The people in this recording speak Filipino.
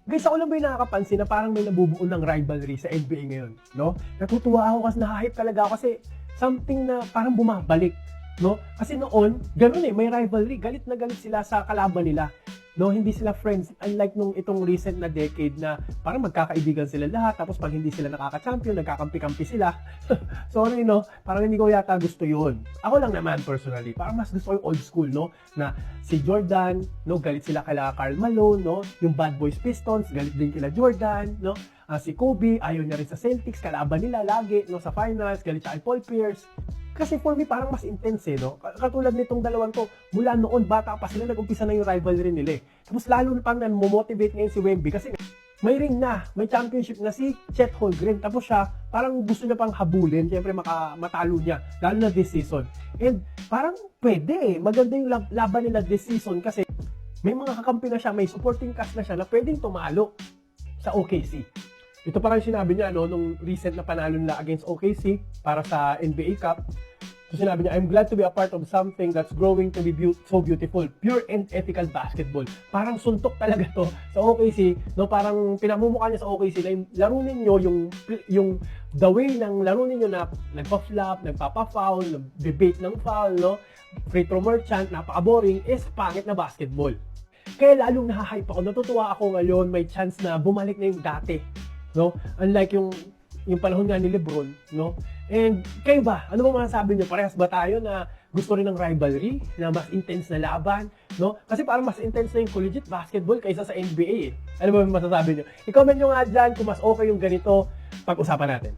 Guys, ako lang ba yung nakakapansin na parang may nabubuo ng rivalry sa NBA ngayon, no? Natutuwa ako kasi na-hype talaga ako kasi something na parang bumabalik, no? Kasi noon, ganoon may rivalry. Galit na galit sila sa kalaban nila. No, hindi sila friends. Unlike nung itong recent na decade na parang magkakaibigan sila lahat, tapos pag hindi sila nakaka-champion, nagkakampi-kampi sila. Sorry, no? Parang hindi ko yata gusto yun. Ako lang naman, personally, parang mas gusto ko yung old school, no? Na si Jordan, no? Galit sila kala Karl Malone, no? Yung Bad Boys Pistons, galit din kila Jordan, no? Si Kobe, ayaw niya rin sa Celtics, kalaban nila lagi, no? Sa finals, galit siya kay Paul Pierce. Kasi for me, parang mas intense no? Katulad nitong dalawang to, mula noon, bata pa sila, nag-umpisa na yung rivalry nila Tapos lalo na pang motivate ngayon si Wemby kasi may ring na, may championship na si Chet Holmgren. Tapos siya, parang gusto niya pang habulin, syempre matalo niya, lalo na this season. And parang pwede maganda yung laban nila this season kasi may mga kakampi na siya, may supporting cast na siya na pwedeng tumalo sa OKC. Ito pa rin sinabi niya, nung recent na panalo nila against OKC para sa NBA Cup. So sinabi niya, I'm glad to be a part of something that's growing to be so beautiful. Pure and ethical basketball. Parang suntok talaga to sa OKC. No, parang pinamumukha niya sa OKC na yung laro ninyo, yung the way ng laro ninyo na nagpa-flop, nagpapa-foul, nag-debate ng foul, no? Free throw merchant, napaka-boring, is pangit na basketball. Kaya lalong nahahype ako. Natutuwa ako ngayon, may chance na bumalik na yung dati. No? Unlike yung panahon nga ni LeBron, no? And kayo ba? Ano ba masasabi niyo? Parehas ba tayo na gusto rin ng rivalry, na mas intense na laban, no? Kasi parang mas intense na yung collegiate basketball kaysa sa NBA. Ano ba masasabi niyo? I-comment niyo nga dyan kung mas okay yung ganito, pag-usapan natin.